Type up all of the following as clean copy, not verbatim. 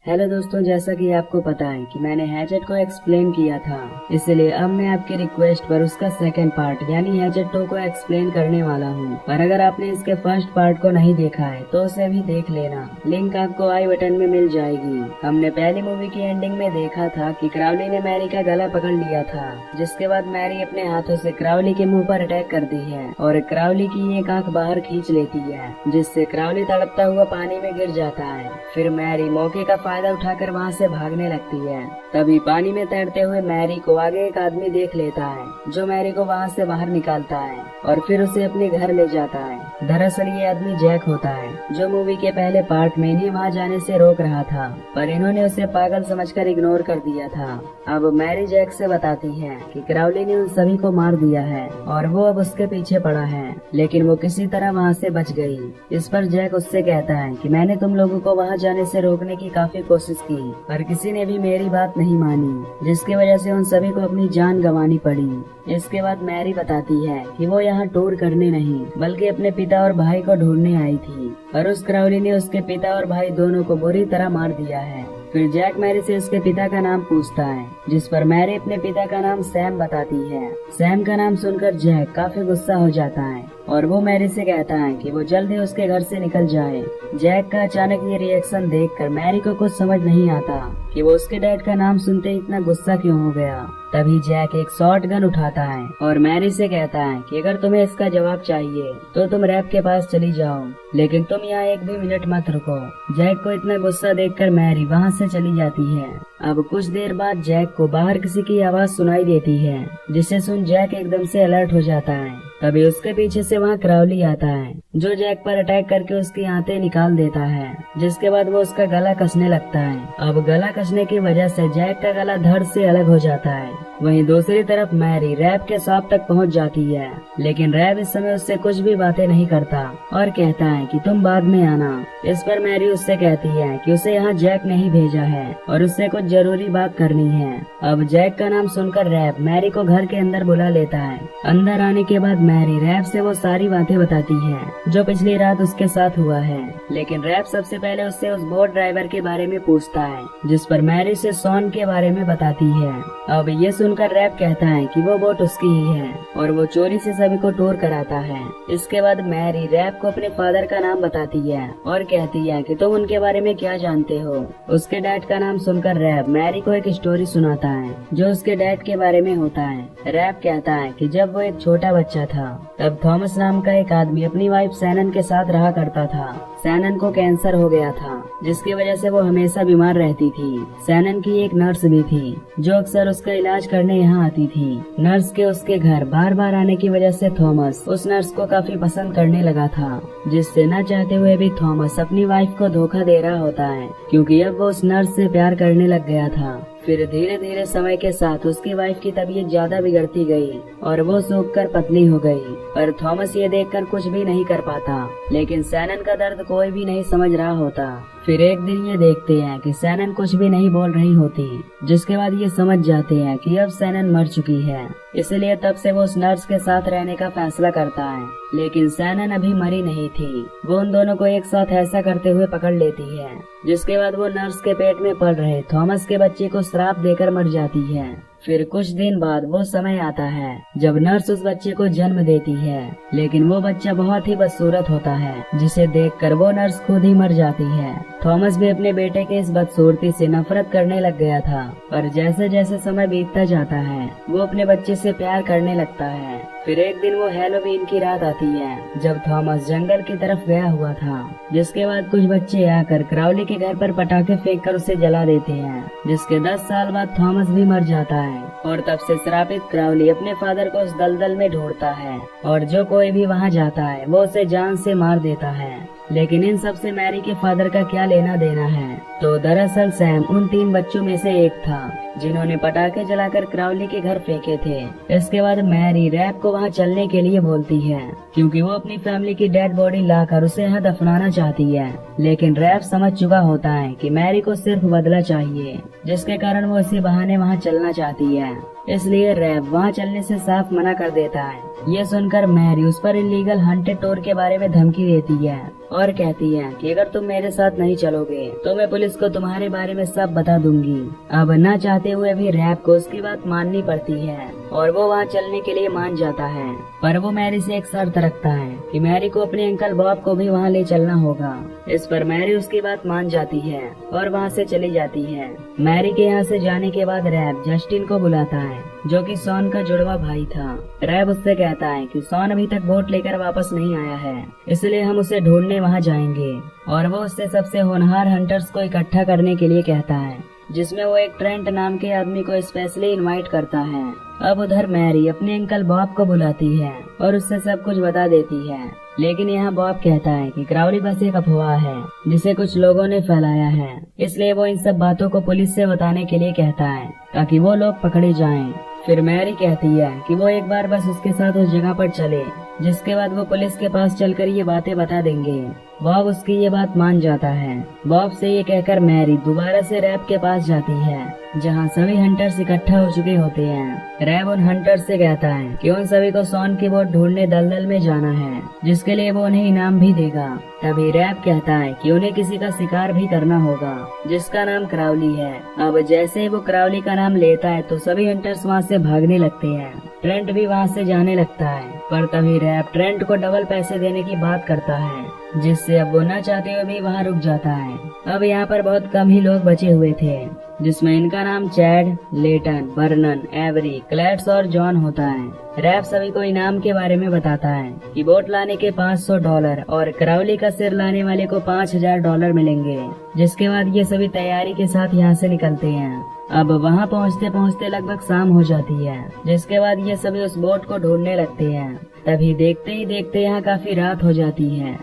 Hello दोस्तों, जैसा कि आपको पता है कि मैंने हैचेट को एक्सप्लेन किया था, इसलिए अब मैं आपकी रिक्वेस्ट पर उसका सेकंड पार्ट यानी हैचेट 2 को एक्सप्लेन करने वाला हूं। पर अगर आपने इसके फर्स्ट पार्ट को नहीं देखा है तो उसे भी देख लेना, लिंक आपको आई बटन में मिल जाएगी। हमने पहली मूवी की एंडिंग में देखा था कि क्राउली ने मैरी का गला पकड़ लिया था, जिसके बाद मैरी अपने हाथों से क्राउली के मुँह पर अटैक कर दी है और क्राउली की एक आँख बाहर खींच लेती है, जिससे क्राउली तड़पता हुआ पानी में गिर जाता है। फिर मैरी मौके का फायदा उठाकर वहाँ से भागने लगती है। तभी पानी में तैरते हुए मैरी को आगे एक आदमी देख लेता है, जो मैरी को वहाँ से बाहर निकालता है और फिर उसे अपने घर ले जाता है। दरअसल ये आदमी जैक होता है, जो मूवी के पहले पार्ट में इन्हें वहाँ जाने से रोक रहा था, पर इन्होंने उसे पागल समझकर इग्नोर कर दिया था। अब मैरी जैक से बताती है कि क्राउली ने उन सभी को मार दिया है और वो अब उसके पीछे पड़ा है, लेकिन वो किसी तरह वहाँ से बच गई। इस पर जैक उससे कहता है कि मैंने तुम लोगों को वहाँ जाने से रोकने की काफी कोशिश की, पर किसी ने भी मेरी बात नहीं मानी, जिसकी वजह से उन सभी को अपनी जान गंवानी पड़ी। इसके बाद मैरी बताती है कि वो यहाँ टूर करने नहीं बल्कि अपने पिता और भाई को ढूंढने आई थी, और उस क्राउली ने उसके पिता और भाई दोनों को बुरी तरह मार दिया है। फिर जैक मैरी से उसके पिता का नाम पूछता है, जिस पर मैरी अपने पिता का नाम सैम बताती है। सैम का नाम सुनकर जैक काफी गुस्सा हो जाता है और वो मैरी से कहता है कि वो जल्दी उसके घर से निकल जाए। जैक का अचानक ये रिएक्शन देखकर मैरी को कुछ समझ नहीं आता कि वो उसके डैड का नाम सुनते ही इतना गुस्सा क्यों हो गया। तभी जैक एक शॉर्ट गन उठाता है और मैरी से कहता है कि अगर तुम्हें इसका जवाब चाहिए तो तुम रैप के पास चली जाओ, लेकिन तुम यहाँ एक भी मिनट मत रुको। जैक को इतना गुस्सा देखकर मैरी वहाँ से चली जाती है। अब कुछ देर बाद जैक को बाहर किसी की आवाज सुनाई देती है, जिसे सुन जैक एकदम से अलर्ट हो जाता है। तभी उसके पीछे से वहाँ क्राउली आता है, जो जैक पर अटैक करके उसकी आंतें निकाल देता है, जिसके बाद वो उसका गला कसने लगता है। अब गला कसने की वजह से जैक का गला धड़ से अलग हो जाता है। वहीं दूसरी तरफ मैरी रैप के शॉप तक पहुंच जाती है, लेकिन रैप इस समय उससे कुछ भी बातें नहीं करता और कहता है कि तुम बाद में आना। इस पर मैरी उससे कहती है कि उसे यहाँ जैक नहीं भेजा है और उससे कुछ जरूरी बात करनी है। अब जैक का नाम सुनकर रैप मैरी को घर के अंदर बुला लेता है। अंदर आने के बाद मैरी रैप से वो सारी बातें बताती है जो पिछली रात उसके साथ हुआ है, लेकिन रैप सबसे पहले उससे उस बोट ड्राइवर के बारे में पूछता है, जिस पर मैरी से शॉन के बारे में बताती है। अब ये सुनकर रैप कहता है कि वो बोट उसकी ही है और वो चोरी से सभी को टूर कराता है। इसके बाद मैरी रैप को अपने फादर का नाम बताती है और कहती है कि तुम उनके बारे में क्या जानते हो। उसके डैड का नाम सुनकर रैप मैरी को एक स्टोरी सुनाता है जो उसके डैड के बारे में होता है। रैप कहता है कि जब वो एक छोटा बच्चा था तब थॉमस नाम का एक आदमी अपनी वाइफ सैनन के साथ रहा करता था। सैनन को कैंसर हो गया था, जिसकी वजह से वो हमेशा बीमार रहती थी। सैनन की एक नर्स भी थी जो अक्सर उसका इलाज करने यहाँ आती थी। नर्स के उसके घर बार बार आने की वजह से थॉमस उस नर्स को काफी पसंद करने लगा था, जिससे न चाहते हुए भी थॉमस अपनी वाइफ को धोखा दे रहा होता है, क्योंकि अब वो उस नर्स से प्यार करने लग गया था। फिर धीरे धीरे समय के साथ उसकी वाइफ की तबीयत ज्यादा बिगड़ती गई और वो सूख कर पतली हो गई, पर थॉमस ये देखकर कुछ भी नहीं कर पाता। लेकिन सैनन का दर्द कोई भी नहीं समझ रहा होता। फिर एक दिन ये देखते हैं कि सैनन कुछ भी नहीं बोल रही होती, जिसके बाद ये समझ जाते हैं कि अब सैनन मर चुकी है, इसलिए तब से वो उस नर्स के साथ रहने का फैसला करता है। लेकिन सैनन अभी मरी नहीं थी। वो उन दोनों को एक साथ ऐसा करते हुए पकड़ लेती है, जिसके बाद वो नर्स के पेट में पल रहे थॉमस के बच्चे को श्राप देकर मर जाती है। फिर कुछ दिन बाद वो समय आता है जब नर्स उस बच्चे को जन्म देती है, लेकिन वो बच्चा बहुत ही बदसूरत होता है, जिसे देखकर वो नर्स खुद ही मर जाती है। थॉमस भी अपने बेटे के इस बदसूरती से नफरत करने लग गया था, पर जैसे जैसे समय बीतता जाता है वो अपने बच्चे से प्यार करने लगता है। फिर एक दिन वो हैलोवीन की रात आती है जब थॉमस जंगल की तरफ गया हुआ था, जिसके बाद कुछ बच्चे आकर क्राउली के घर पर पटाखे फेंककर उसे जला देते हैं, जिसके 10 साल बाद थॉमस भी मर जाता है। और तब से श्रापित क्राउली अपने फादर को उस दलदल में ढूंढता है और जो कोई भी वहां जाता है वो उसे जान से मार देता है। लेकिन इन सब से मैरी के फादर का क्या लेना देना है? तो दरअसल सैम उन 3 बच्चों में से एक था जिन्होंने पटाखे जलाकर क्राउली के घर फेंके थे। इसके बाद मैरी रैप को वहां चलने के लिए बोलती है, क्योंकि वो अपनी फैमिली की डेड बॉडी लाकर उसे यहाँ दफनाना चाहती है। लेकिन रैप समझ चुका होता है कि मैरी को सिर्फ बदला चाहिए, जिसके कारण वो इसी बहाने वहाँ चलना चाहती है। इसलिए रैप वहाँ चलने से साफ मना कर देता है। ये सुनकर मैरी उस पर इलीगल हंटेड टूर के बारे में धमकी देती है और कहती है कि अगर तुम मेरे साथ नहीं चलोगे तो मैं पुलिस को तुम्हारे बारे में सब बता दूंगी। अब न चाहते हुए भी रैप को उसकी बात माननी पड़ती है और वो वहाँ चलने के लिए मान जाता है, पर वो मैरी से एक शर्त रखता है कि मैरी को अपने अंकल बॉब को भी वहाँ ले चलना होगा। इस पर मैरी उसकी बात मान जाती है और वहाँ से चली जाती है। मैरी के यहाँ से जाने के बाद रैप जस्टिन को बुलाता है, जो कि शॉन का जुड़वा भाई था। रैप उससे कहता है कि शॉन अभी तक बोट लेकर वापस नहीं आया है, इसलिए हम उसे ढूंढने वहाँ जाएंगे। और वो उससे सबसे होनहार हंटर्स को इकट्ठा करने के लिए कहता है, जिसमें वो एक ट्रेंट नाम के आदमी को स्पेशली इनवाइट करता है। अब उधर मैरी अपने अंकल बॉब को बुलाती है और उससे सब कुछ बता देती है, लेकिन यहाँ बॉब कहता है कि क्राउली बस एक अफवाह है जिसे कुछ लोगों ने फैलाया है, इसलिए वो इन सब बातों को पुलिस से बताने के लिए कहता है ताकि वो लोग पकड़े जाएं। फिर मैरी कहती है कि वो एक बार बस उसके साथ उस जगह पर चले, जिसके बाद वो पुलिस के पास चलकर ये बातें बता देंगे। बॉब उसकी ये बात मान जाता है। बॉब से ये कहकर मैरी दोबारा से रैप के पास जाती है, जहाँ सभी हंटर्स इकट्ठा हो चुके होते हैं। रैप उन हंटर्स से कहता है कि उन सभी को शॉन की बोट ढूंढने दलदल में जाना है, जिसके लिए वो उन्हें इनाम भी देगा। तभी रैप कहता है कि उन्हें किसी का शिकार भी करना होगा, जिसका नाम क्राउली है। अब जैसे ही वो क्राउली का नाम लेता है तो सभी हंटर्स वहाँ से भागने लगते हैं। ट्रेंट भी वहाँ से जाने लगता है, पर तभी रैप ट्रेंट को डबल पैसे देने की बात करता है, जिससे अब वो न चाहते हुए भी वहाँ रुक जाता है। अब यहाँ पर बहुत कम ही लोग बचे हुए थे, जिसमें इनका नाम चैड, लेटन, बर्नन, एवरी, क्लैट्स और जॉन होता है। रैप सभी को इनाम के बारे में बताता है कि बोट लाने के $500 और क्राउली का सिर लाने वाले को $5000 मिलेंगे। जिसके बाद ये सभी तैयारी के साथ यहाँ से निकलते हैं। अब वहाँ पहुँचते पहुँचते लगभग शाम हो जाती है, जिसके बाद ये सभी उस बोट को ढूंढने लगते हैं। तभी देखते ही देखते यहाँ काफी रात हो जाती है।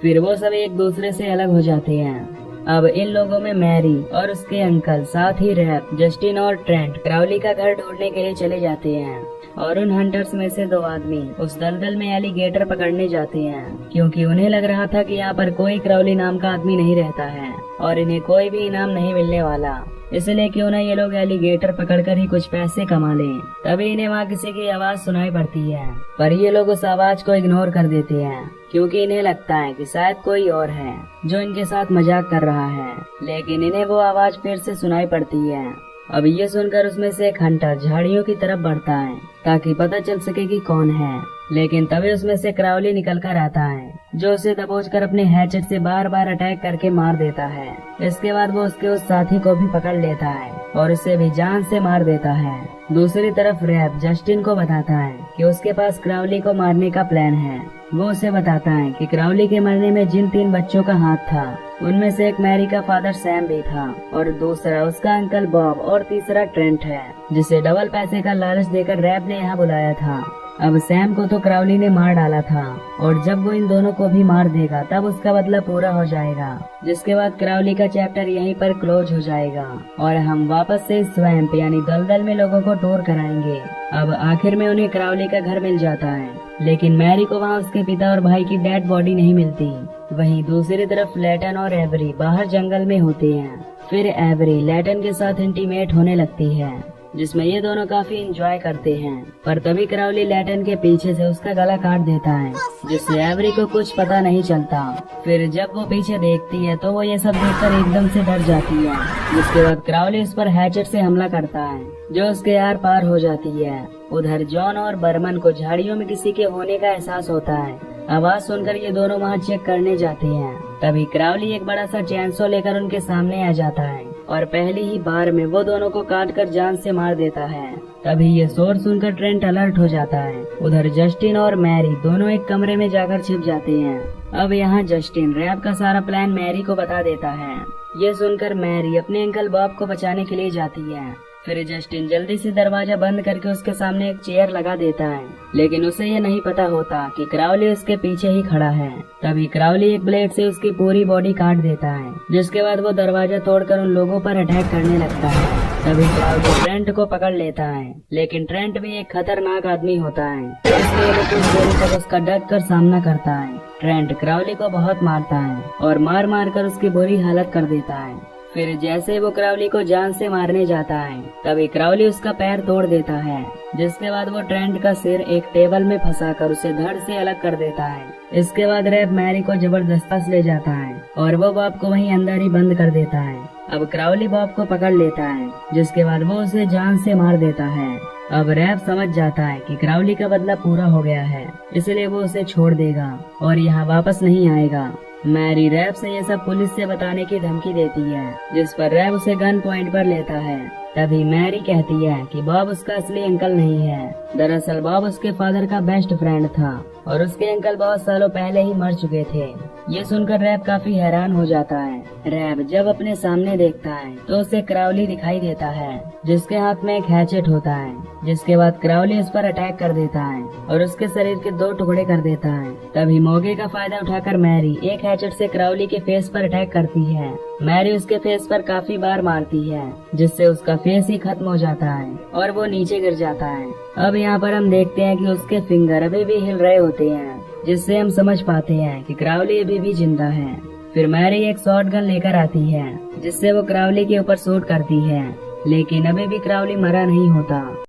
फिर वो सभी एक दूसरे से अलग हो जाते हैं। अब इन लोगों में मैरी और उसके अंकल, साथ ही रैप, जस्टिन और ट्रेंट क्राउली का घर ढूंढने के लिए चले जाते हैं। और उन हंटर्स में से 2 आदमी उस दलदल में एलिगेटर पकड़ने जाते हैं, क्योंकि उन्हें लग रहा था कि यहाँ पर कोई क्राउली नाम का आदमी नहीं रहता है और इन्हें कोई भी इनाम नहीं मिलने वाला, इसलिए क्यों ना ये लोग एलिगेटर पकड़कर ही कुछ पैसे कमा लें। तभी इन्हें वहाँ किसी की आवाज सुनाई पड़ती है, पर ये लोग उस आवाज को इग्नोर कर देते हैं, क्योंकि इन्हें लगता है कि शायद कोई और है जो इनके साथ मजाक कर रहा है। लेकिन इन्हें वो आवाज फिर से सुनाई पड़ती है। अब ये सुनकर उसमें से एक हंटर झाड़ियों की तरफ बढ़ता है ताकि पता चल सके कि कौन है। लेकिन तभी उसमें से क्राउली निकल कर आता है, जो उसे दबोचकर अपने हैचेट से बार बार अटैक करके मार देता है। इसके बाद वो उसके उस साथी को भी पकड़ लेता है और उसे भी जान से मार देता है। दूसरी तरफ रैप जस्टिन को बताता है कि उसके पास क्राउली को मारने का प्लान है। वो उसे बताता है कि क्राउली के मरने में जिन 3 बच्चों का हाथ था, उनमें से एक मैरी का फादर सैम भी था और दूसरा उसका अंकल बॉब और तीसरा ट्रेंट है, जिसे डबल पैसे का लालच देकर रैप ने यहाँ बुलाया था। अब सैम को तो क्राउली ने मार डाला था और जब वो इन दोनों को भी मार देगा तब उसका बदला पूरा हो जाएगा, जिसके बाद क्राउली का चैप्टर यहीं पर क्लोज हो जाएगा और हम वापस से स्वैम्प यानी दलदल में लोगों को टूर कराएंगे। अब आखिर में उन्हें क्राउली का घर मिल जाता है, लेकिन मैरी को वहाँ उसके पिता और भाई की डेड बॉडी नहीं मिलती। वहीं दूसरी तरफ लेटन और एवरी बाहर जंगल में होते हैं। फिर एवरी लेटन के साथ इंटीमेट होने लगती है, जिसमें ये दोनों काफी एंजॉय करते हैं। पर तभी क्राउली लेटन के पीछे से उसका गला काट देता है, जिससे एवरी को कुछ पता नहीं चलता। फिर जब वो पीछे देखती है तो वो ये सब देखकर एकदम से डर जाती है, जिसके बाद क्राउली उस पर हैचेट से हमला करता है, जो उसके आर पार हो जाती है। उधर जॉन और बर्मन को झाड़ियों में किसी के होने का एहसास होता है। आवाज सुनकर ये दोनों वहाँ चेक करने जाते हैं। तभी क्राउली एक बड़ा सा चैनसो लेकर उनके सामने आ जाता है और पहली ही बार में वो दोनों को काटकर जान से मार देता है। तभी ये शोर सुनकर ट्रेंट अलर्ट हो जाता है। उधर जस्टिन और मैरी दोनों एक कमरे में जाकर छिप जाते हैं। अब यहाँ जस्टिन रैप का सारा प्लान मैरी को बता देता है। ये सुनकर मैरी अपने अंकल बॉब को बचाने के लिए जाती है। फिर जस्टिन जल्दी से दरवाजा बंद करके उसके सामने एक चेयर लगा देता है, लेकिन उसे ये नहीं पता होता कि क्राउली उसके पीछे ही खड़ा है। तभी क्राउली एक ब्लेड से उसकी पूरी बॉडी काट देता है, जिसके बाद वो दरवाजा तोड़कर उन लोगों पर अटैक करने लगता है। तभी क्राउली ट्रेंट को पकड़ लेता है, लेकिन ट्रेंट भी एक खतरनाक आदमी होता है, इसलिए वो कुछ देर तक उसका डट कर सामना करता है। ट्रेंट क्राउली को बहुत मारता है और मार मार कर उसकी बुरी हालत कर देता है। फिर जैसे वो क्राउली को जान से मारने जाता है तभी क्राउली उसका पैर तोड़ देता है, जिसके बाद वो ट्रेंट का सिर एक टेबल में फंसाकर उसे धड़ से अलग कर देता है। इसके बाद रैप मैरी को जबरदस्ती ले जाता है और वो बॉब को वहीं अंदर ही बंद कर देता है। अब क्राउली बॉब को पकड़ लेता है, जिसके बाद वो उसे जान से मार देता है। अब रैप समझ जाता है कि क्राउली का बदला पूरा हो गया है, इसलिए वो उसे छोड़ देगा और यहाँ वापस नहीं आएगा। मैरी रैप से ये सब पुलिस से बताने की धमकी देती है, जिस पर रैप उसे गन पॉइंट पर लेता है। तभी मैरी कहती है कि बॉब उसका असली अंकल नहीं है। दरअसल बॉब उसके फादर का बेस्ट फ्रेंड था और उसके अंकल बहुत सालों पहले ही मर चुके थे। ये सुनकर रैप काफी हैरान हो जाता है। रैप जब अपने सामने देखता है तो उसे क्राउली दिखाई देता है, जिसके हाथ में एक हैचेट होता है। जिसके बाद क्राउली उस पर अटैक कर देता है और उसके शरीर के 2 टुकड़े कर देता है। तभी मौके का फायदा उठाकर मैरी एक हैचेट से क्राउली के फेस पर अटैक करती है। मैरी उसके फेस पर काफी बार मारती है, जिससे उसका फेस ही खत्म हो जाता है और वो नीचे गिर जाता है। अब यहाँ पर हम देखते हैं कि उसके फिंगर अभी भी हिल रहे होते हैं, जिससे हम समझ पाते हैं कि क्राउली अभी भी जिंदा है। फिर मैरी एक शॉटगन लेकर आती है, जिससे वो क्राउली के ऊपर शूट करती है, लेकिन अभी भी क्राउली मरा नहीं होता।